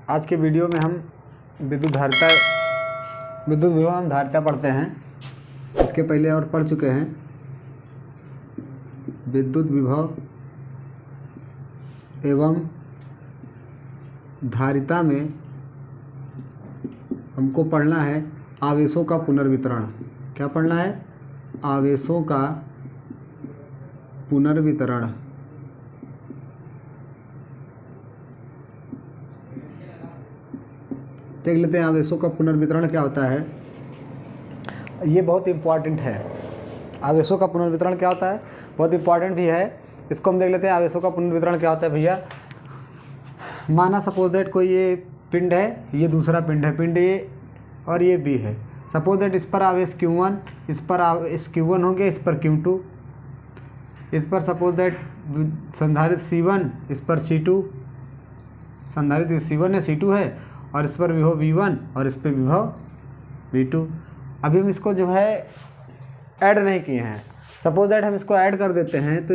आज के वीडियो में हम विद्युत विभव हम धारिता पढ़ते हैं। इसके पहले और पढ़ चुके हैं। विद्युत विभव एवं धारिता में हमको पढ़ना है आवेशों का पुनर्वितरण। क्या पढ़ना है? आवेशों का पुनर्वितरण। देख लेते हैं आवेशों का पुनर्वितरण क्या होता है। ये बहुत इम्पॉर्टेंट है। आवेशों का पुनर्वितरण क्या होता है, बहुत इम्पॉर्टेंट भी है। इसको हम देख लेते हैं। आवेशों का पुनर्वितरण क्या होता है भैया। माना सपोज दैट कोई ये पिंड है, ये दूसरा पिंड है, पिंड ए और ये बी है। सपोज दैट इस पर आवेश Q1, इस पर आवेश Q1 हो गया, इस पर Q2, इस पर सपोज दैट संधारित C1, इस पर C2, संधारित C1 है, C2 है, और इस पर विभव V1 और इस पर विभव V2। अभी हम इसको जो है ऐड नहीं किए हैं। सपोज दैट हम इसको ऐड कर देते हैं तो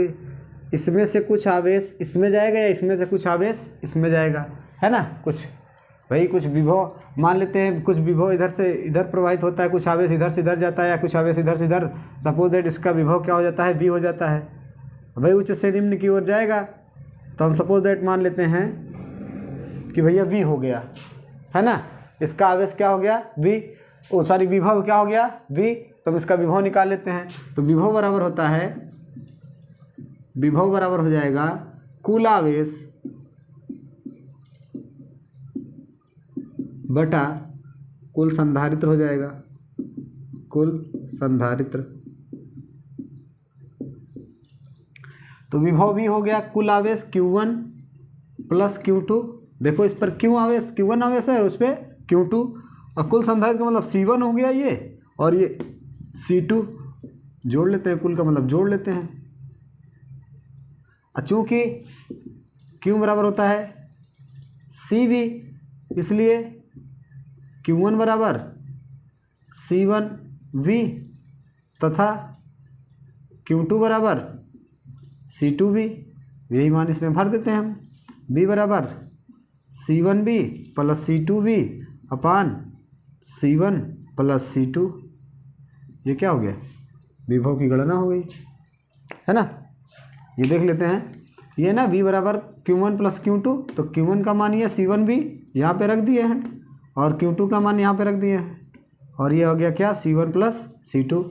इसमें से कुछ आवेश इसमें जाएगा या इसमें से कुछ आवेश इसमें जाएगा, है ना। कुछ विभव मान लेते हैं, कुछ विभव इधर से इधर प्रवाहित होता है, कुछ आवेश इधर से इधर जाता है, या कुछ आवेश इधर से इधर। सपोज दैट इसका विभव क्या हो जाता है, V हो जाता है। भाई उच्च से निम्न की ओर जाएगा तो हम सपोज दैट मान लेते हैं कि भैया V हो गया, है ना। इसका आवेश क्या हो गया, विभव क्या हो गया, V। तो हम इसका विभव निकाल लेते हैं। तो विभव बराबर होता है, विभव बराबर हो जाएगा कुल आवेश बटा कुल संधारित्र हो जाएगा, कुल संधारित्र। तो विभव भी हो गया कुल आवेश Q1 प्लस Q2। देखो इस पर Q1 आवेश है, उस पर Q2, और कुल संधारित्र का मतलब C1 हो गया ये, और ये C2 जोड़ लेते हैं, कुल का मतलब जोड़ लेते हैं। चूँकि Q बराबर होता है CV, इसलिए Q1 बराबर C1V तथा Q2 बराबर C2V। यही मान इसमें भर देते हैं हम। B बराबर C1V प्लस C2V अपान C1 प्लस C2। ये क्या हो गया, विभव की गणना हो गई, है ना। ये देख लेते हैं। ये ना V बराबर Q1 प्लस Q2, तो Q1 का मान ये C1V यहाँ पे रख दिए हैं, और Q2 का मान यहाँ पे रख दिए हैं, और ये हो गया क्या, C1 प्लस C2।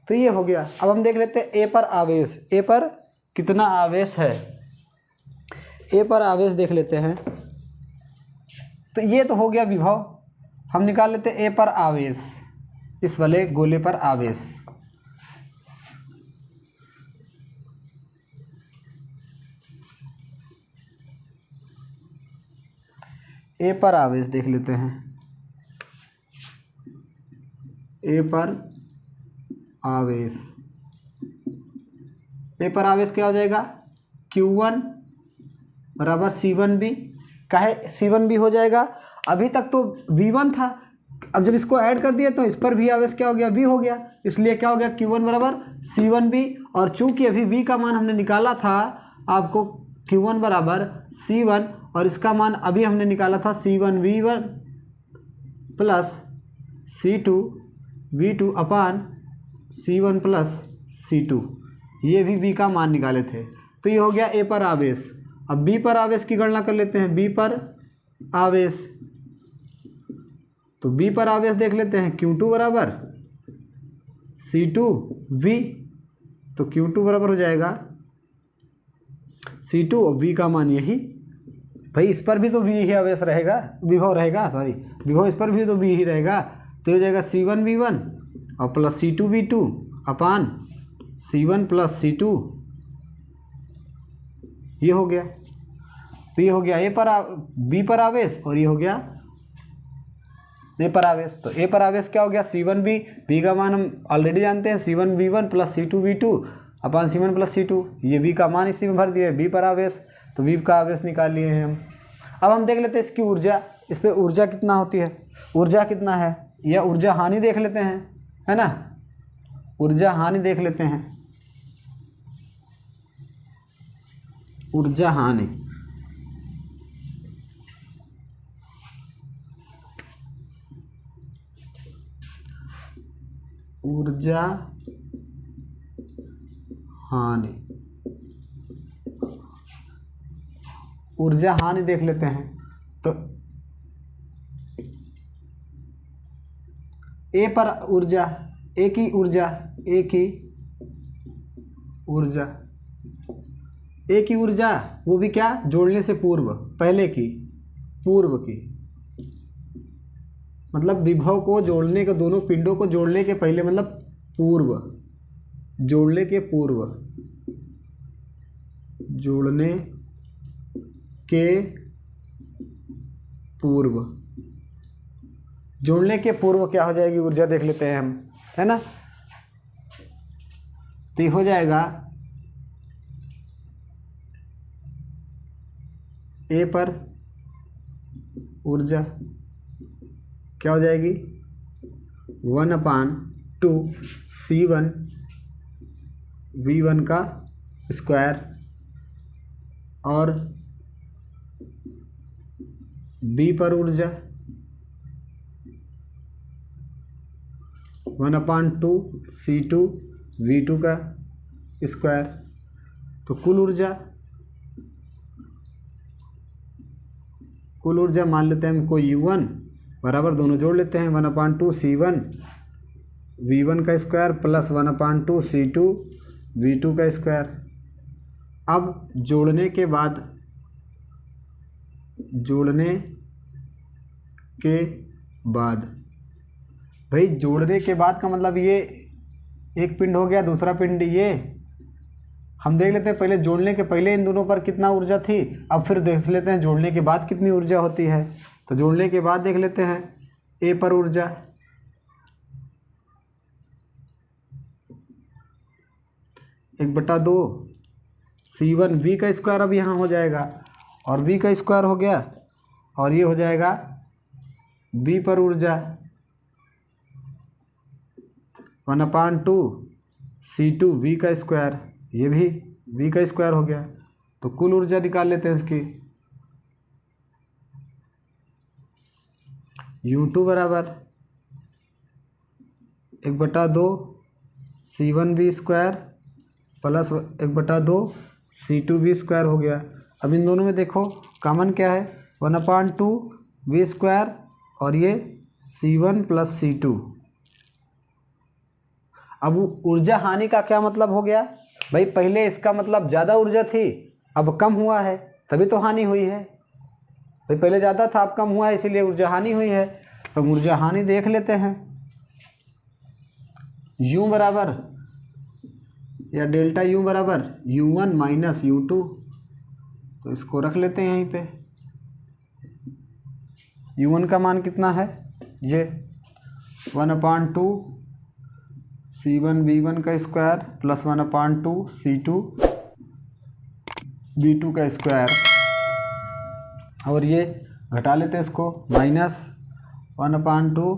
तो ये हो गया। अब हम देख लेते हैं A पर आवेश। A पर कितना आवेश है, A पर आवेश देख लेते हैं। तो ये तो हो गया विभव। हम निकाल लेते हैं A पर आवेश, इस वाले गोले पर आवेश। A पर आवेश देख लेते हैं। A पर आवेश, A पर आवेश क्या हो जाएगा, Q1 बराबर C1V। काहे C1V हो जाएगा, अभी तक तो V1 था, अब जब इसको ऐड कर दिया तो इस पर भी आवेश क्या हो गया, V हो गया। इसलिए क्या हो गया, Q1 बराबर C1V। और चूंकि अभी V का मान हमने निकाला था आपको, Q1 बराबर C1, और इसका मान अभी हमने निकाला था C1V1 प्लस C2V2 अपान C1 प्लस C2। ये भी V का मान निकाले थे। तो ये हो गया A पर आवेश। अब B पर आवेश की गणना कर लेते हैं। B पर आवेश, तो B पर आवेश देख लेते हैं। Q2 बराबर C2V, तो Q2 बराबर हो जाएगा C2, और V का मान यही। भाई इस पर भी तो V ही आवेश रहेगा, विभव रहेगा, विभव इस पर भी तो V ही रहेगा। तो हो जाएगा C1V1 और प्लस C2V2 अपान C1 प्लस C2। ये हो गया। तो ये हो गया B पर आवेश, और ये हो गया A पर आवेश। तो A पर आवेश क्या हो गया, C1V। V का मान हम ऑलरेडी जानते हैं, C1V1 प्लस C2V2 अपान C1 प्लस C2। ये V का मान इसी में भर दिए, B पर आवेश। तो V का आवेश निकाल लिए हैं हम। अब हम देख लेते हैं इसकी ऊर्जा। इस पर ऊर्जा कितना होती है, ऊर्जा कितना है, या ऊर्जा हानि देख लेते हैं, है ना। ऊर्जा हानि देख लेते हैं। ऊर्जा हानि, ऊर्जा हानि, ऊर्जा हानि देख लेते हैं। तो ए पर ऊर्जा, ए की ऊर्जा, ए की ऊर्जा, ए की ऊर्जा वो भी क्या, जोड़ने से पूर्व, पहले की, पूर्व की, मतलब विभव को जोड़ने के, दोनों पिंडों को जोड़ने के पहले, मतलब पूर्व, जोड़ने के पूर्व, जोड़ने के पूर्व, जोड़ने के पूर्व क्या हो जाएगी ऊर्जा देख लेते हैं हम, है ना। तो ये हो जाएगा ए पर ऊर्जा क्या हो जाएगी 1/2 C1 V1 का स्क्वायर, और बी पर ऊर्जा 1/2 C2 V2 का स्क्वायर। तो कुल ऊर्जा मान लेते हैं हमको U1 बराबर, दोनों जोड़ लेते हैं 1/2 C1 V1 का स्क्वायर प्लस 1/2 C2 V2 का स्क्वायर। अब जोड़ने के बाद भाई जोड़ने के बाद का मतलब ये एक पिंड हो गया, दूसरा पिंड ये। हम देख लेते हैं पहले जोड़ने के पहले इन दोनों पर कितना ऊर्जा थी, अब फिर देख लेते हैं जोड़ने के बाद कितनी ऊर्जा होती है। तो जोड़ने के बाद देख लेते हैं ए पर ऊर्जा 1/2 C1 V का स्क्वायर, अब यहाँ हो जाएगा, और V का स्क्वायर हो गया, और ये हो जाएगा B पर ऊर्जा 1/2 C2 V का स्क्वायर, ये भी V का स्क्वायर हो गया। तो कुल ऊर्जा निकाल लेते हैं इसकी, U2 बराबर 1/2 C1 V square plus 1/2 C2 V square हो गया। अब इन दोनों में देखो कॉमन क्या है, 1/2 V स्क्वायर और ये C1 प्लस C2। अब ऊर्जा हानि का क्या मतलब हो गया भाई, पहले इसका मतलब ज़्यादा ऊर्जा थी, अब कम हुआ है, तभी तो हानि हुई है भाई। पहले ज़्यादा था, अब कम हुआ है, इसीलिए ऊर्जा हानि हुई है। तो ऊर्जा हानि देख लेते हैं, U बराबर या डेल्टा U बराबर U1 माइनस U2। तो इसको रख लेते हैं यहीं पे। U1 का मान कितना है, ये 1/2 C1 V1 का स्क्वायर प्लस 1/2 C2 V2 का स्क्वायर, और ये घटा लेते हैं इसको, माइनस 1/2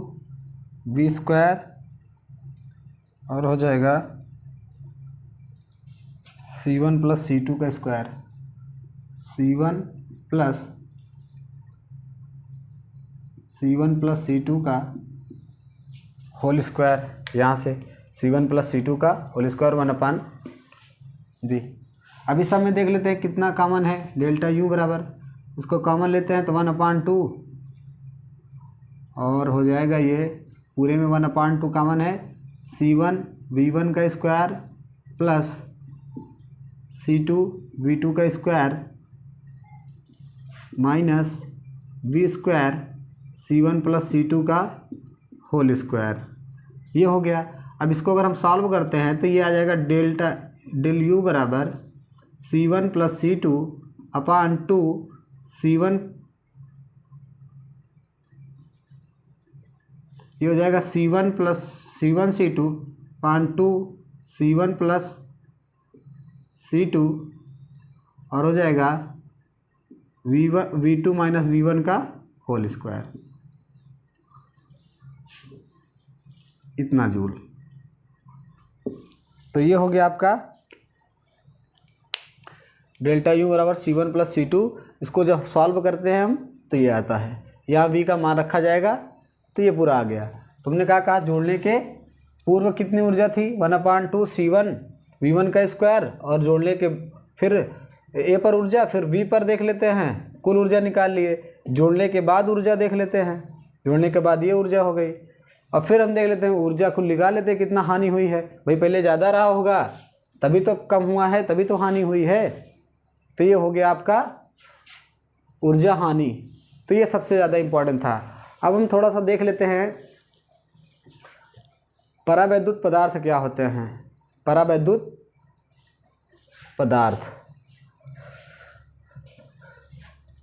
V स्क्वायर, और हो जाएगा C1 प्लस C2 का स्क्वायर, C1 प्लस C2 का होल स्क्वायर, यहाँ से C1 प्लस C2 का होल स्क्वायर 1/b। अभी सब में देख लेते हैं कितना कॉमन है, डेल्टा U बराबर, इसको कॉमन लेते हैं तो 1/2, और हो जाएगा ये पूरे में 1/2 कॉमन है, C1 V1 का स्क्वायर प्लस C2 V2 का square minus V square C1 plus C2 का होल स्क्वायर, ये हो गया। अब इसको अगर हम सॉल्व करते हैं तो ये आ जाएगा डेल U बराबर C1 प्लस C2 अपान 2 C1, ये हो जाएगा C1 C2 अपान 2 C1 प्लस C2, और हो जाएगा V2 माइनस V1 का होल स्क्वायर, इतना जूल। तो ये हो गया आपका डेल्टा U बराबर C1 प्लस C2। इसको जब सॉल्व करते हैं हम तो ये आता है, यहाँ V का मान रखा जाएगा, तो ये पूरा आ गया। तुमने कहा जोड़ने के पूर्व कितनी ऊर्जा थी 1/2 C1 V1 का स्क्वायर, और जोड़ने के फिर ए पर ऊर्जा, फिर वी पर देख लेते हैं, कुल ऊर्जा निकाल लिए, जोड़ने के बाद ऊर्जा देख लेते हैं, जोड़ने के बाद ये ऊर्जा हो गई। और फिर हम देख लेते हैं ऊर्जा कुल निकाल लेते हैं कितना हानि हुई है। भाई पहले ज़्यादा रहा होगा तभी तो कम हुआ है, तभी तो हानि हुई है। तो ये हो गया आपका ऊर्जा हानि। तो ये सबसे ज़्यादा इम्पोर्टेंट था। अब हम थोड़ा सा देख लेते हैं परावैद्युत पदार्थ क्या होते हैं। परावैद्युत पदार्थ,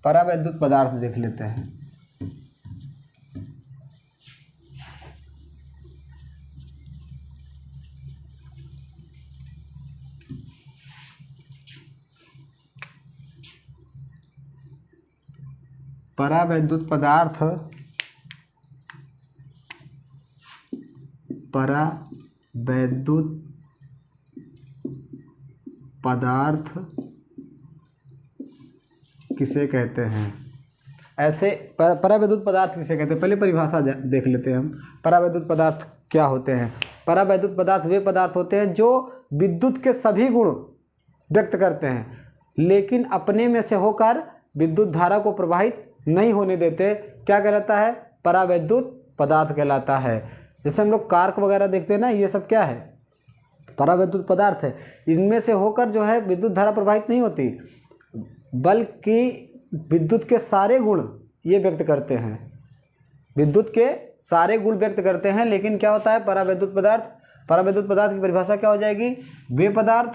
परावैद्युत पदार्थ देख लेते हैं। परावैद्युत पदार्थ, परावैद्युत पदार्थ किसे कहते हैं? ऐसे परावैद्युत पदार्थ किसे कहते हैं, पहले परिभाषा देख लेते हैं हम। परावैद्युत पदार्थ क्या होते हैं? परावैद्युत पदार्थ वे पदार्थ होते हैं जो विद्युत के सभी गुण व्यक्त करते हैं लेकिन अपने में से होकर विद्युत धारा को प्रवाहित नहीं होने देते। क्या कहलाता है? परावैद्युत पदार्थ कहलाता है। जैसे हम लोग कार्क वगैरह देखते हैं ना, ये सब क्या है? परावैद्युत पदार्थ है। इनमें से होकर जो है विद्युत धारा प्रवाहित नहीं होती बल्कि विद्युत के सारे गुण ये व्यक्त करते हैं, विद्युत के सारे गुण व्यक्त करते हैं। लेकिन क्या होता है परावैद्युत पदार्थ? परावैद्युत पदार्थ की परिभाषा क्या हो जाएगी? वे पदार्थ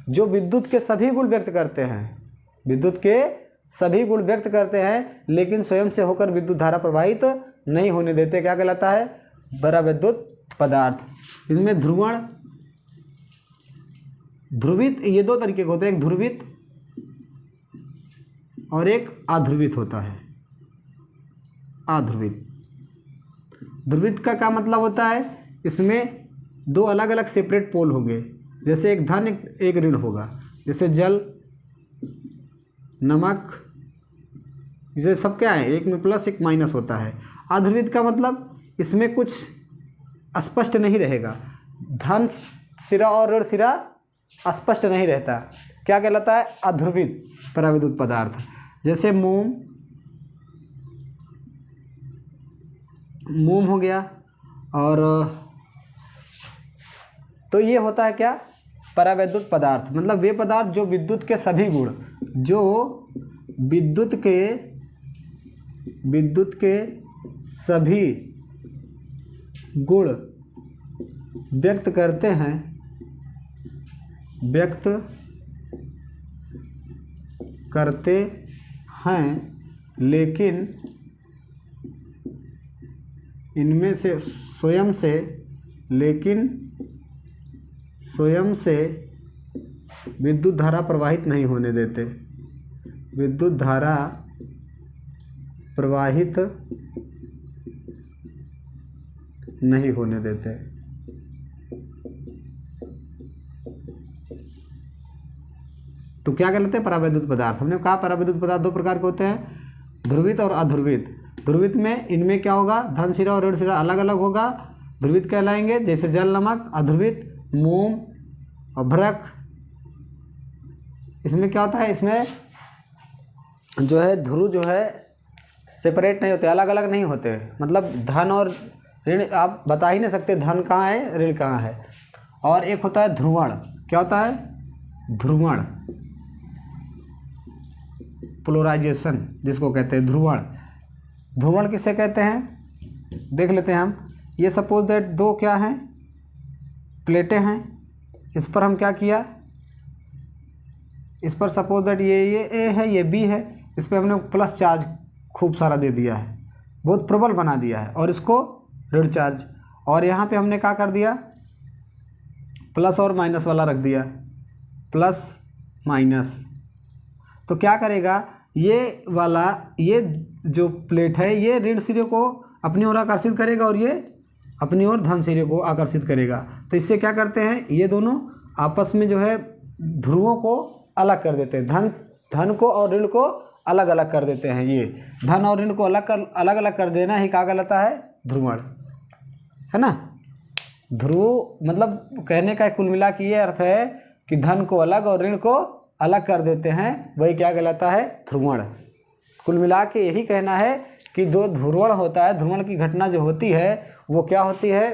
जो विद्युत के सभी गुण व्यक्त करते हैं, विद्युत के सभी गुण व्यक्त करते हैं लेकिन स्वयं से होकर विद्युत धारा प्रवाहित नहीं होने देते। क्या कहलाता है? परावैद्युत पदार्थ। इसमें ध्रुवण, ध्रुवित, ये दो तरीके के होते हैं, एक ध्रुवित और एक अध्रुवित होता है। अध्रुवित, ध्रुवित का क्या मतलब होता है? इसमें दो अलग अलग सेपरेट पोल होंगे, जैसे एक धन एक ऋण होगा, जैसे जल, नमक, ये सब क्या है? एक में प्लस एक माइनस होता है। अध्रुवित का मतलब इसमें कुछ स्पष्ट नहीं रहेगा, धन सिरा और ऋण सिरा स्पष्ट नहीं रहता। क्या कहलाता है? अध्रुवित परावैद्युत पदार्थ। जैसे मोम, मोम हो गया। और तो ये होता है क्या? परावैद्युत पदार्थ, मतलब वे पदार्थ जो विद्युत के सभी गुण, जो विद्युत के सभी गुण व्यक्त करते हैं, व्यक्त करते हैं लेकिन इनमें से स्वयं से, लेकिन स्वयं से विद्युत धारा प्रवाहित नहीं होने देते, विद्युत धारा प्रवाहित नहीं होने देते। तो क्या कहलाते हैं? परावैद्युत पदार्थ। हमने कहा परावैद्युत पदार्थ दो प्रकार के होते हैं, ध्रुवित और अध्रुवित। ध्रुवित में इनमें क्या होगा? धन सिरा और ऋण सिरा अलग अलग होगा, ध्रुवित कहलाएंगे। जैसे जल, नमक। अध्रुवित मोम और भ्रक। इसमें क्या होता है? इसमें जो है ध्रुव जो है सेपरेट नहीं होते, अलग अलग नहीं होते। मतलब धन और ऋण आप बता ही नहीं सकते धन कहाँ है ऋण कहाँ है। और एक होता है ध्रुवण। क्या होता है? ध्रुवण, पोलराइजेशन जिसको कहते हैं, ध्रुवण। ध्रुवण किसे कहते हैं? देख लेते हैं हम। ये सपोज दैट दो क्या हैं? प्लेटें हैं। इस पर हम क्या किया? इस पर सपोज दैट ये ए है, ये बी है, इस पर हमने प्लस चार्ज खूब सारा दे दिया है, बहुत प्रबल बना दिया है, और इसको ऋण चार्ज। और यहाँ पे हमने क्या कर दिया? प्लस और माइनस वाला रख दिया, प्लस माइनस। तो क्या करेगा ये वाला, ये जो प्लेट है ये ऋण सिरे को अपनी ओर आकर्षित करेगा और ये अपनी ओर धन सिरे को आकर्षित करेगा। तो इससे क्या करते हैं? ये दोनों आपस में जो है ध्रुवों को अलग कर देते हैं, धन को और ऋण को अलग अलग कर देते हैं। ये धन और ऋण को अलग अलग कर देना ही क्या कहलाता है? ध्रुवण, है ना। ध्रुव मतलब कहने का कुल मिला के ये अर्थ है कि धन को अलग और ऋण को अलग कर देते हैं, वही क्या कहलाता है, ध्रुवण। कुल मिला के यही कहना है कि दो ध्रुवण होता है, ध्रुवण की घटना जो होती है वो क्या होती है,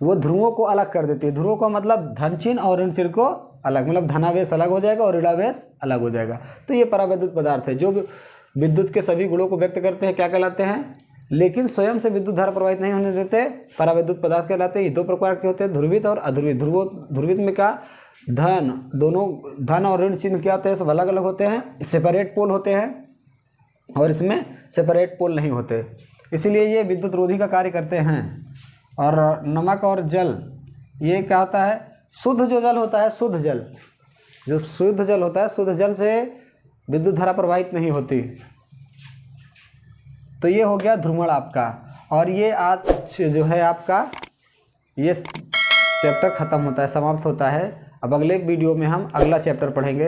वो ध्रुवों को अलग कर देती है। ध्रुवों का मतलब धन चिन्ह और ऋण चिन्ह को अलग, मतलब धनावेश अलग हो जाएगा और ऋणावेश अलग हो जाएगा। तो ये परावैद्युत पदार्थ है जो विद्युत के सभी गुणों को व्यक्त करते हैं, क्या कहलाते हैं, लेकिन स्वयं से विद्युत धारा प्रवाहित नहीं होने देते, परावैद्युत पदार्थ कहलाते हैं। ये दो प्रकार के होते हैं, ध्रुवित और अध्रुवित। ध्रुवित में क्या, धन, दोनों धन और ऋण चिन्ह क्या होते हैं, सब अलग अलग होते हैं, सेपरेट पोल होते हैं, और इसमें सेपरेट पोल नहीं होते, इसीलिए ये विद्युत रोधी का कार्य करते हैं। और नमक और जल, ये क्या होता है, शुद्ध जो जल होता है, शुद्ध जल, जो शुद्ध जल होता है, शुद्ध जल से विद्युत धारा प्रवाहित नहीं होती। तो ये हो गया ध्रुवण आपका। और ये आज जो है आपका ये चैप्टर ख़त्म होता है, समाप्त होता है। अब अगले वीडियो में हम अगला चैप्टर पढ़ेंगे।